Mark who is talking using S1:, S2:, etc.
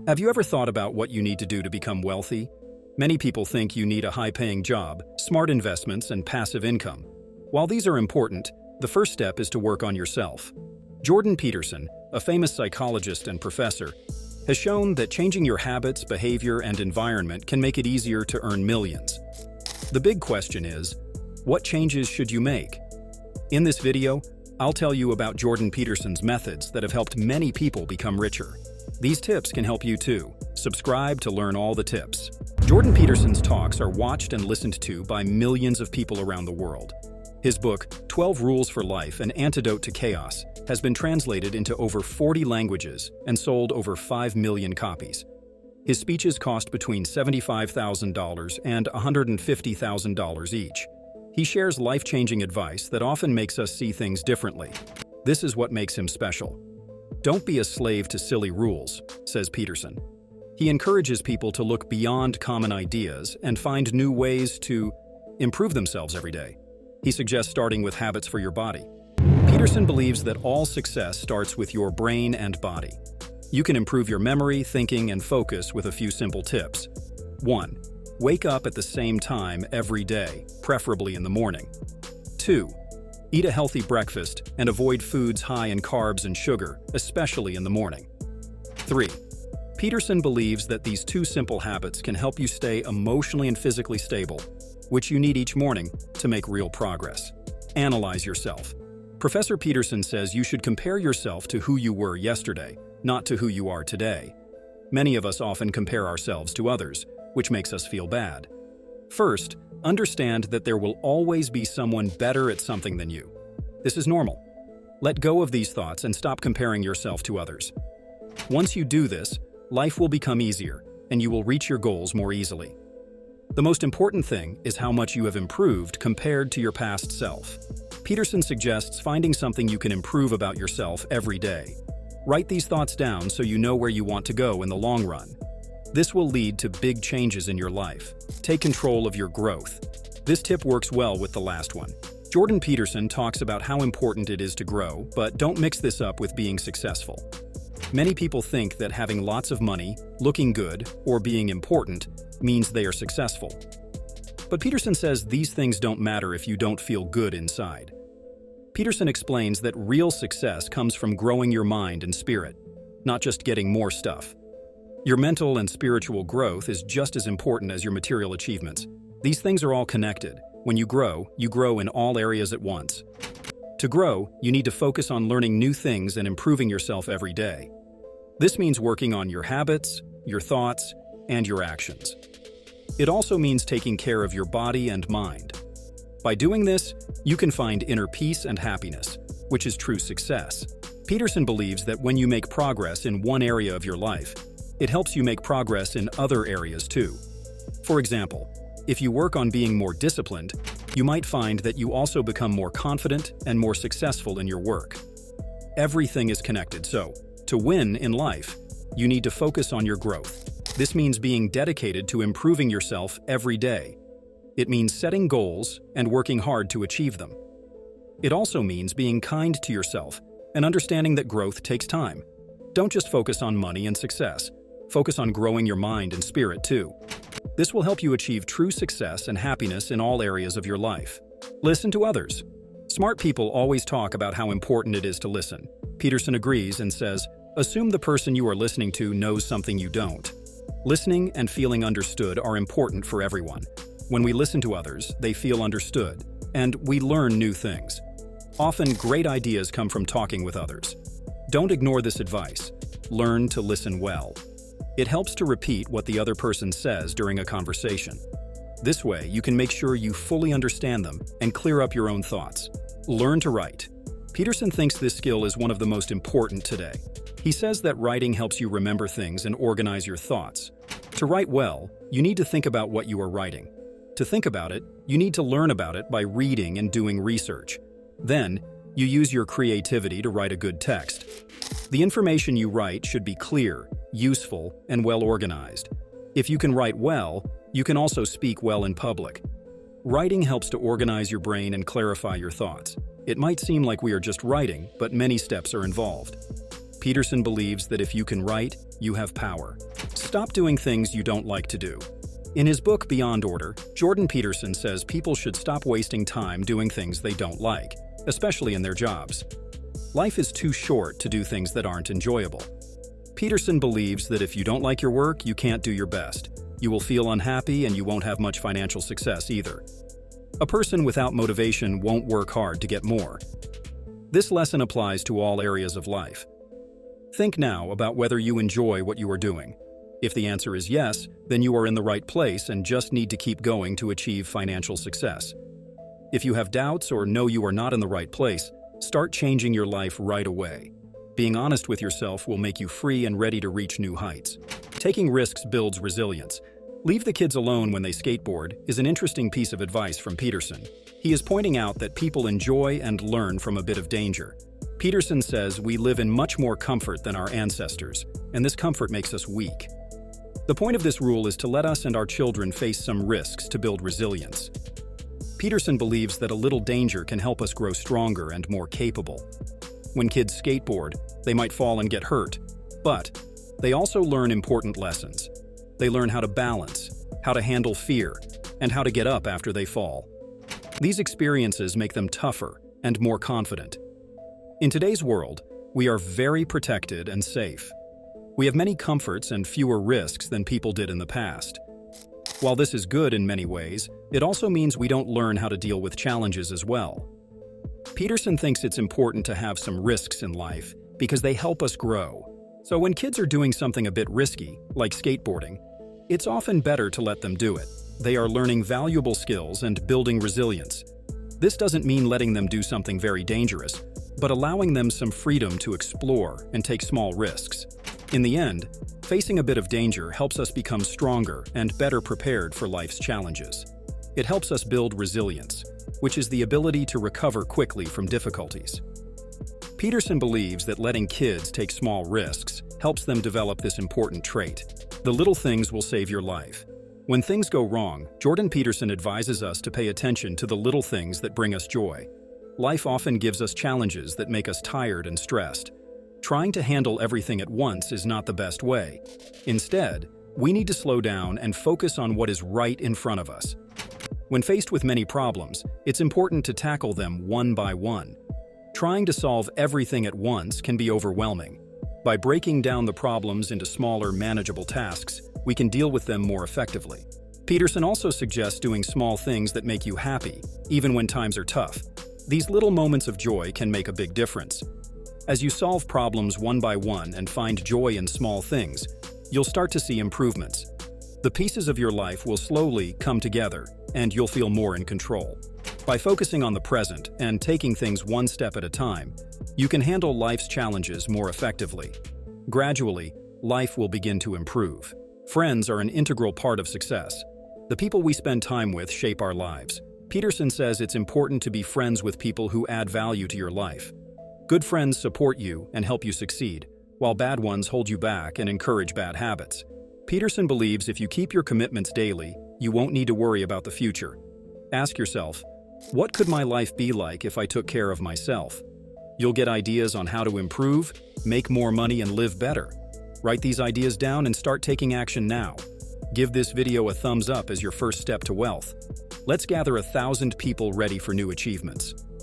S1: Have you ever thought about what you need to do to become wealthy? Many people think you need a high-paying job, smart investments, and passive income. While these are important, the first step is to work on yourself. Jordan Peterson, a famous psychologist and professor, has shown that changing your habits, behavior, and environment can make it easier to earn millions. The big question is, what changes should you make? In this video, I'll tell you about Jordan Peterson's methods that have helped many people become richer. These tips can help you too. Subscribe to learn all the tips. Jordan Peterson's talks are watched and listened to by millions of people around the world. His book, 12 Rules for Life: An Antidote to Chaos, has been translated into over 40 languages and sold over 5 million copies. His speeches cost between $75,000 and $150,000 each. He shares life-changing advice that often makes us see things differently. This is what makes him special. Don't be a slave to silly rules, says Peterson. He encourages people to look beyond common ideas and find new ways to improve themselves every day. He suggests starting with habits for your body. Peterson believes that all success starts with your brain and body. You can improve your memory, thinking, and focus with a few simple tips. 1. Wake up at the same time every day, preferably in the morning. 2. Eat a healthy breakfast and avoid foods high in carbs and sugar, especially in the morning. 3. Peterson believes that these two simple habits can help you stay emotionally and physically stable, which you need each morning to make real progress. Analyze yourself. Professor Peterson says you should compare yourself to who you were yesterday, not to who you are today. Many of us often compare ourselves to others, which makes us feel bad. First, understand that there will always be someone better at something than you. This is normal. Let go of these thoughts and stop comparing yourself to others. Once you do this, life will become easier, and you will reach your goals more easily. The most important thing is how much you have improved compared to your past self. Peterson suggests finding something you can improve about yourself every day. Write these thoughts down so you know where you want to go in the long run. This will lead to big changes in your life. Take control of your growth. This tip works well with the last one. Jordan Peterson talks about how important it is to grow, but don't mix this up with being successful. Many people think that having lots of money, looking good, or being important means they are successful. But Peterson says these things don't matter if you don't feel good inside. Peterson explains that real success comes from growing your mind and spirit, not just getting more stuff. Your mental and spiritual growth is just as important as your material achievements. These things are all connected. When you grow in all areas at once. To grow, you need to focus on learning new things and improving yourself every day. This means working on your habits, your thoughts, and your actions. It also means taking care of your body and mind. By doing this, you can find inner peace and happiness, which is true success. Peterson believes that when you make progress in one area of your life, it helps you make progress in other areas too. For example, if you work on being more disciplined, you might find that you also become more confident and more successful in your work. Everything is connected, so to win in life, you need to focus on your growth. This means being dedicated to improving yourself every day. It means setting goals and working hard to achieve them. It also means being kind to yourself and understanding that growth takes time. Don't just focus on money and success. Focus on growing your mind and spirit too. This will help you achieve true success and happiness in all areas of your life. Listen to others. Smart people always talk about how important it is to listen. Peterson agrees and says, assume the person you are listening to knows something you don't. Listening and feeling understood are important for everyone. When we listen to others, they feel understood, and we learn new things. Often, great ideas come from talking with others. Don't ignore this advice. Learn to listen well. It helps to repeat what the other person says during a conversation. This way, you can make sure you fully understand them and clear up your own thoughts. Learn to write. Peterson thinks this skill is one of the most important today. He says that writing helps you remember things and organize your thoughts. To write well, you need to think about what you are writing. To think about it, you need to learn about it by reading and doing research. Then, you use your creativity to write a good text. The information you write should be clear, useful, and well organized. If you can write well, you can also speak well in public. Writing helps to organize your brain and clarify your thoughts. It might seem like we are just writing, but many steps are involved. Peterson believes that if you can write, you have power. Stop doing things you don't like to do. In his book Beyond Order, Jordan Peterson says people should stop wasting time doing things they don't like, especially in their jobs. Life is too short to do things that aren't enjoyable. Peterson believes that if you don't like your work, you can't do your best. You will feel unhappy and you won't have much financial success either. A person without motivation won't work hard to get more. This lesson applies to all areas of life. Think now about whether you enjoy what you are doing. If the answer is yes, then you are in the right place and just need to keep going to achieve financial success. If you have doubts or know you are not in the right place, start changing your life right away. Being honest with yourself will make you free and ready to reach new heights. Taking risks builds resilience. Leave the kids alone when they skateboard is an interesting piece of advice from Peterson. He is pointing out that people enjoy and learn from a bit of danger. Peterson says we live in much more comfort than our ancestors, and this comfort makes us weak. The point of this rule is to let us and our children face some risks to build resilience. Peterson believes that a little danger can help us grow stronger and more capable. When kids skateboard, they might fall and get hurt, but they also learn important lessons. They learn how to balance, how to handle fear, and how to get up after they fall. These experiences make them tougher and more confident. In today's world, we are very protected and safe. We have many comforts and fewer risks than people did in the past. While this is good in many ways, it also means we don't learn how to deal with challenges as well. Peterson thinks it's important to have some risks in life because they help us grow. So when kids are doing something a bit risky, like skateboarding, it's often better to let them do it. They are learning valuable skills and building resilience. This doesn't mean letting them do something very dangerous, but allowing them some freedom to explore and take small risks. In the end, facing a bit of danger helps us become stronger and better prepared for life's challenges. It helps us build resilience, which is the ability to recover quickly from difficulties. Peterson believes that letting kids take small risks helps them develop this important trait. The little things will save your life. When things go wrong, Jordan Peterson advises us to pay attention to the little things that bring us joy. Life often gives us challenges that make us tired and stressed. Trying to handle everything at once is not the best way. Instead, we need to slow down and focus on what is right in front of us. When faced with many problems, it's important to tackle them one by one. Trying to solve everything at once can be overwhelming. By breaking down the problems into smaller, manageable tasks, we can deal with them more effectively. Peterson also suggests doing small things that make you happy, even when times are tough. These little moments of joy can make a big difference. As you solve problems one by one and find joy in small things, you'll start to see improvements. The pieces of your life will slowly come together, and you'll feel more in control. By focusing on the present and taking things one step at a time, you can handle life's challenges more effectively. Gradually, life will begin to improve. Friends are an integral part of success. The people we spend time with shape our lives. Peterson says it's important to be friends with people who add value to your life. Good friends support you and help you succeed, while bad ones hold you back and encourage bad habits. Peterson believes if you keep your commitments daily, you won't need to worry about the future. Ask yourself, what could my life be like if I took care of myself? You'll get ideas on how to improve, make more money, and live better. Write these ideas down and start taking action now. Give this video a thumbs up as your first step to wealth. Let's gather 1,000 people ready for new achievements.